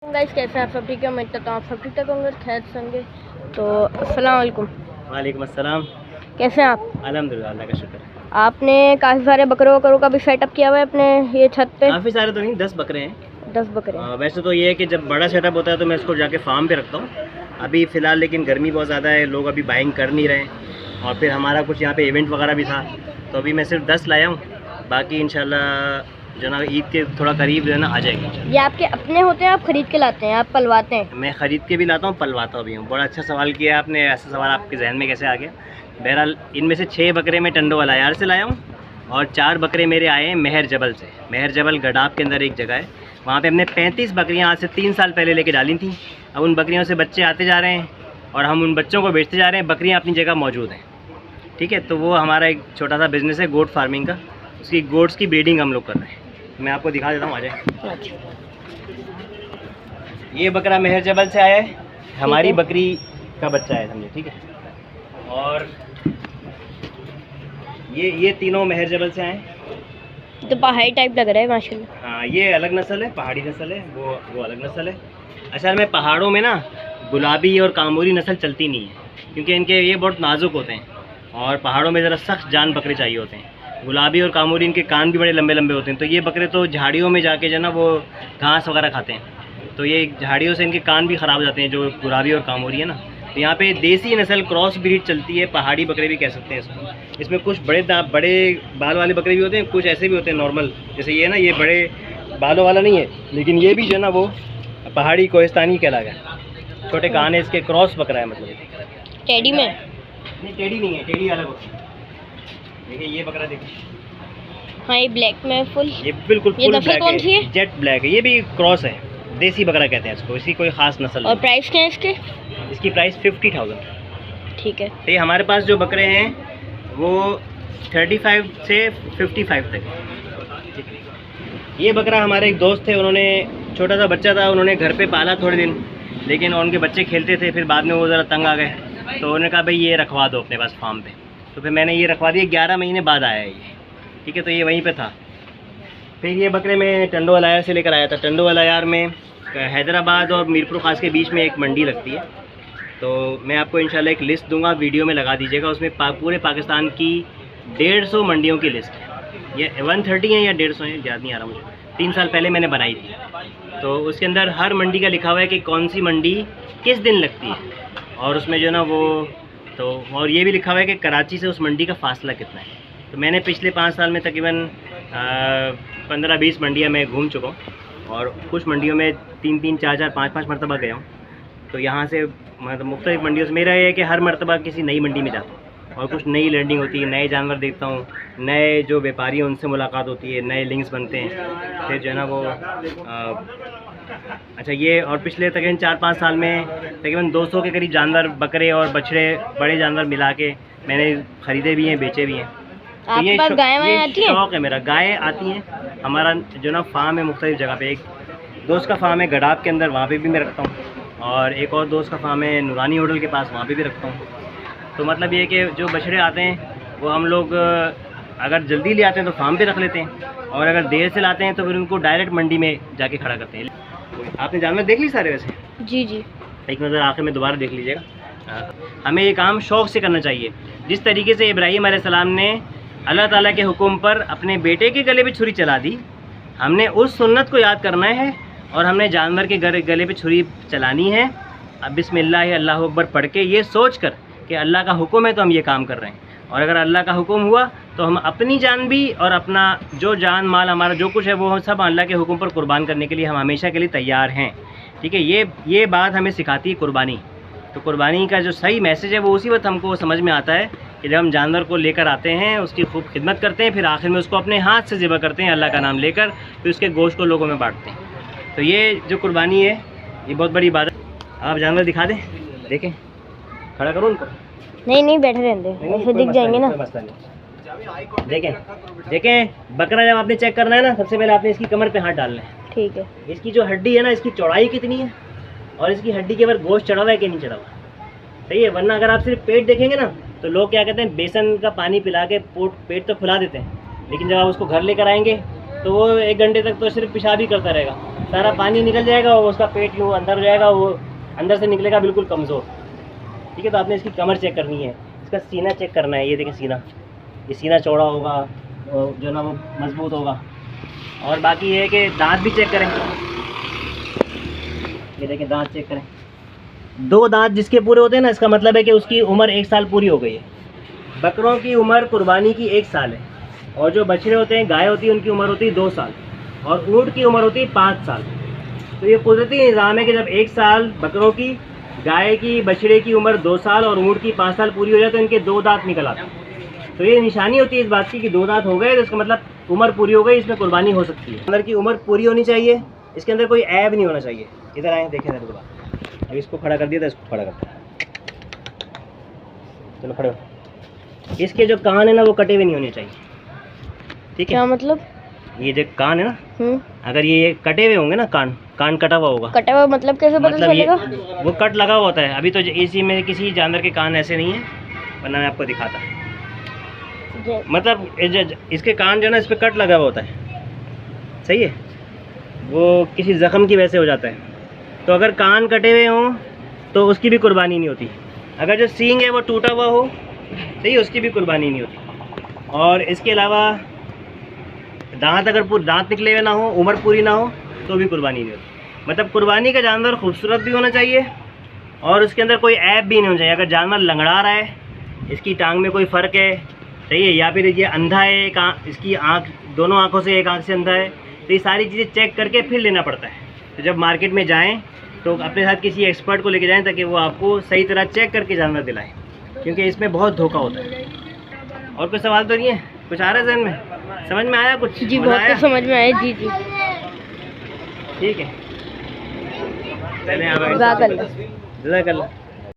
Guys कैसे हैं आप सब? ठीक है, मैं कहता हूँ आप सब ठीक ठाक होंगे, खैर संगे। तो अस्सलाम वालेकुम। वालेकुम अस्सलाम। कैसे हैं आप? अल्हम्दुलिल्लाह, अल्लाह का शुक्र है। आपने काफ़ी सारे बकरों का भी सेटअप किया हुआ है अपने ये छत पे? काफ़ी सारे तो नहीं, 10 बकरे हैं। 10 बकरे। वैसे तो ये है कि जब बड़ा सेटअप होता है तो मैं इसको जाके फार्म पे रखता हूँ। अभी फ़िलहाल लेकिन गर्मी बहुत ज़्यादा है, लोग अभी बाइंग कर नहीं रहे हैं और फिर हमारा कुछ यहाँ पे इवेंट वगैरह भी था, तो अभी मैं सिर्फ 10 लाया हूँ। बाकी इंशाल्लाह जो ना ईद के थोड़ा करीब जो है ना आ जाएगी। ये आपके अपने होते हैं, आप खरीद के लाते हैं, आप पलवाते हैं? मैं ख़रीद के भी लाता हूँ, पलवाता भी हूँ। बड़ा अच्छा सवाल किया आपने, ऐसा सवाल आपके जहन में कैसे आ गया। बहरहाल इनमें से 6 बकरे मैं टंडो वालायार से लाया हूँ और 4 बकरे मेरे आए हैं मेहर जबल से। मेहर जबल गडाब के अंदर एक जगह है, वहाँ पे हमने 35 बकरियाँ आज से 3 साल पहले लेके डाली थी। अब उन बकरियों से बच्चे आते जा रहे हैं और हम उन बच्चों को बेचते जा रहे हैं। बकरियाँ अपनी जगह मौजूद हैं, ठीक है। तो वो हमारा एक छोटा सा बिज़नेस है गोट फार्मिंग का, उसकी गोट्स की ब्रीडिंग हम लोग कर रहे हैं। मैं आपको दिखा देता हूँ, आ जाए। ये बकरा मेहर जबल से आया है, हमारी बकरी का बच्चा है समझे, ठीक है। और ये तीनों मेहर जबल से आए हैं। तो पहाड़ी टाइप लग रहा है माशाल्लाह। हाँ, ये अलग नस्ल है, पहाड़ी नस्ल है, वो अलग नस्ल है। असल में पहाड़ों में ना गुलाबी और कामोरी नस्ल चलती नहीं है, क्योंकि इनके ये बहुत नाजुक होते हैं और पहाड़ों में ज़रा सख्त जान बकरे चाहिए होते हैं। गुलाबी और कामोरी इनके कान भी बड़े लंबे लंबे होते हैं, तो ये बकरे तो झाड़ियों में जाके जो ना वो घास वगैरह खाते हैं, तो ये झाड़ियों से इनके कान भी ख़राब हो जाते हैं, जो गुलाबी और कामोरी है ना। तो यहाँ पे देसी नस्ल क्रॉस ब्रीड चलती है, पहाड़ी बकरे भी कह सकते हैं इसको। इसमें कुछ बड़े बाल वाले बकरे भी होते हैं, कुछ ऐसे भी होते हैं नॉर्मल, जैसे ये ना, ये बड़े बालों वाला नहीं है, लेकिन ये भी जो है ना वो पहाड़ी कोहिस्तानी कहला गया। छोटे कान है इसके, क्रॉस बकरा है मतलब। टेडी में नहीं, टेडी नहीं है, टेडी अलग होती है। देखिए ये बकरा देखिए, हाँ ये ब्लैक में फुल, ये बिल्कुल ये फुल नस्ल ब्लैक कौन सी है? जेट ब्लैक है, ये भी क्रॉस है, देसी बकरा कहते हैं इसको, इसकी कोई ख़ास नस्ल और प्राइस क्या है इसके? इसकी प्राइस 50,000। ठीक है। तो ये हमारे पास जो बकरे हैं वो 35 से 55 तक है। ये बकरा हमारे एक दोस्त थे, उन्होंने छोटा सा बच्चा था, उन्होंने घर पे पाला थोड़े दिन, लेकिन उनके बच्चे खेलते थे, फिर बाद में वो ज़रा तंग आ गए, तो उन्होंने कहा भाई ये रखवा दो अपने पास फार्म पे। तो फिर मैंने ये रखवा दिया, 11 महीने बाद आया है ये, ठीक है। तो ये वहीं पे था। फिर ये बकरे मैं टंडो वालायार से लेकर आया था। टंडो वालायार में हैदराबाद और मीरपुर खास के बीच में एक मंडी लगती है, तो मैं आपको इंशाल्लाह एक लिस्ट दूंगा, वीडियो में लगा दीजिएगा। उसमें पूरे पाकिस्तान की 150 मंडियों की लिस्ट है। ये 130 है या 150 है, याद नहीं आ रहा मुझे, 3 साल पहले मैंने बनाई थी। तो उसके अंदर हर मंडी का लिखा हुआ है कि कौन सी मंडी किस दिन लगती है, और उसमें जो ना वो तो, और ये भी लिखा हुआ है कि कराची से उस मंडी का फासला कितना है। तो मैंने पिछले 5 साल में तकरीबन 15-20 मंडियाँ मैं घूम चुका हूँ और कुछ मंडियों में 3-3, 4-4, 5-5 मरतबा गया हूँ। तो यहाँ से मतलब मुख्तलिफ़ मंडियों से मेरा ये है कि हर मरतबा किसी नई मंडी में जाता हूँ और कुछ नई लर्निंग होती है, नए जानवर देखता हूँ, नए जो व्यापारी हैं उनसे मुलाकात होती है, नए लिंक्स बनते हैं, फिर जो है ना वो अच्छा ये। और पिछले तकरीबन 4-5 साल में तकरीबन 200 के करीब जानवर, बकरे और बछड़े, बड़े जानवर मिला के मैंने ख़रीदे भी हैं, बेचे भी हैं। तो ये गायें आती हैं? शौक़ है मेरा, गायें आती हैं। हमारा जो ना फार्म है मुख्तलिफ़ जगह पे, एक दोस्त का फार्म है गडाब के अंदर, वहाँ पे भी मैं रखता हूँ, और एक और दोस्त का फार्म है नूरानी होटल के पास, वहाँ पे भी रखता हूँ। तो मतलब ये कि जो बछड़े आते हैं वो हम लोग अगर जल्दी ले आते हैं तो फार्म पे रख लेते हैं, और अगर देर से लाते हैं तो फिर उनको डायरेक्ट मंडी में जाके खड़ा करते हैं। आपने जानवर देख ली सारे वैसे? जी जी, एक नज़र आखिर में दोबारा देख लीजिएगा। हमें ये काम शौक़ से करना चाहिए। जिस तरीके से इब्राहीम अलैहिस्सलाम ने अल्लाह ताला के हुक्म पर अपने बेटे के गले पे छुरी चला दी, हमने उस सुन्नत को याद करना है और हमने जानवर के गले पे छुरी चलानी है। अब बिस्मिल्लाह अल्लाहु अकबर पढ़ के, ये सोच कर कि अल्लाह का हुक्म है तो हम ये काम कर रहे हैं, और अगर अल्लाह का हुक्म हुआ तो हम अपनी जान भी और अपना जो जान माल हमारा जो कुछ है वो सब अल्लाह के हुक्म पर कुर्बान करने के लिए हम हमेशा के लिए तैयार हैं, ठीक है। ये बात हमें सिखाती है कुर्बानी। तो कुर्बानी का जो सही मैसेज है वो उसी वक्त हमको समझ में आता है कि जब हम जानवर को लेकर आते हैं, उसकी खूब खिदमत करते हैं, फिर आखिर में उसको अपने हाथ से ज़िबा करते हैं अल्लाह का नाम लेकर, फिर उसके गोश्त को लोगों में बांटते हैं। तो ये जो कुर्बानी है ये बहुत बड़ी बात है। आप जानवर दिखा दें, देखें, खड़ा करो उनको। नहीं बैठे रहते, ऐसे दिख जाएंगे ना। देखें बकरा जब आपने चेक करना है ना, सबसे पहले आपने इसकी कमर पे हाथ डालना है, ठीक है। इसकी जो हड्डी है ना, इसकी चौड़ाई कितनी है और इसकी हड्डी के ऊपर गोश्त चढ़ा हुआ है कि नहीं चढ़ा हुआ, सही है। वरना अगर आप सिर्फ पेट देखेंगे ना तो लोग क्या कहते हैं, बेसन का पानी पिला के पेट तो फुला देते हैं, लेकिन जब आप उसको घर लेकर आएंगे तो वो 1 घंटे तक तो सिर्फ पेशाब ही करता रहेगा। सारा पानी निकल जाएगा और उसका पेट यूँ अंदर हो जाएगा, वो अंदर से निकलेगा बिल्कुल कमज़ोर। ठीक है, तो आपने इसकी कमर चेक करनी है, इसका सीना चेक करना है। ये देखें सीना, ये सीना चौड़ा होगा और जो ना वो मजबूत होगा। और बाकी ये है कि दांत भी चेक करें। ये देखें दांत चेक करें, 2 दांत जिसके पूरे होते हैं ना, इसका मतलब है कि उसकी उम्र 1 साल पूरी हो गई है। बकरों की उम्र कुर्बानी की 1 साल है, और जो बछड़े होते हैं, गाय होती है, उनकी उम्र होती है 2 साल, और ऊँट की उम्र होती है 5 साल। तो ये कुदरती निज़ाम है कि जब 1 साल बकरों की, गाय की, बछड़े की उम्र 2 साल और ऊँट की 5 साल पूरी हो जाए तो इनके 2 दांत निकल आते हैं। तो ये निशानी होती है इस बात की कि 2 दांत हो गए, तो इसका मतलब उम्र पूरी हो गई, इसमें कुर्बानी हो सकती है। अंदर की उम्र पूरी होनी चाहिए, इसके अंदर कोई ऐब नहीं होना चाहिए। इधर आए, देखें इधर दोबारा। अब इसको खड़ा कर दिया था, इसको खड़ा करते हैं। चलो खड़े हो। इसके जो कान है ना, वो कटे हुए नहीं होने चाहिए। ठीक है, क्या मतलब? ये जो कान है ना, अगर ये कटे हुए होंगे ना, कान कटा हुआ होगा। कटा हुआ मतलब कैसे पता मतलब चलेगा? वो कट लगा हुआ होता है। अभी तो इसी में किसी जानवर के कान ऐसे नहीं है, वरना मैं आपको दिखाता। मतलब इसके कान जो है ना, इस पर कट लगा हुआ होता है। सही है, वो किसी ज़ख्म की वजह से हो जाता है। तो अगर कान कटे हुए हों तो उसकी भी कुर्बानी नहीं होती। अगर जो सींग है वो टूटा हुआ हो, सही है, उसकी भी कुर्बानी नहीं होती। और इसके अलावा दांत, अगर दांत निकले हुए ना हो, उम्र पूरी ना हो, तो भी कुर्बानी नहीं होती। मतलब कुर्बानी का जानवर खूबसूरत भी होना चाहिए और उसके अंदर कोई ऐब भी नहीं होना चाहिए। अगर जानवर लंगड़ा रहा है, इसकी टांग में कोई फ़र्क है, सही है, या फिर ये अंधा है, इसकी आँख, दोनों आँखों से एक आँख से अंधा है, तो ये सारी चीज़ें चेक करके फिर लेना पड़ता है। तो जब मार्केट में जाएँ तो अपने साथ किसी एक्सपर्ट को लेके जाएं, ताकि वो आपको सही तरह चेक करके जानवर दिलाएं, क्योंकि इसमें बहुत धोखा होता है। और कोई सवाल तो नहीं है? कुछ आ रहा है जहन में? समझ में आया कुछ? जी, बहुत कुछ समझ में आया। जी जी, ठीक है, चलें। जज़ाकल्लाह। जज़ाकल्लाह।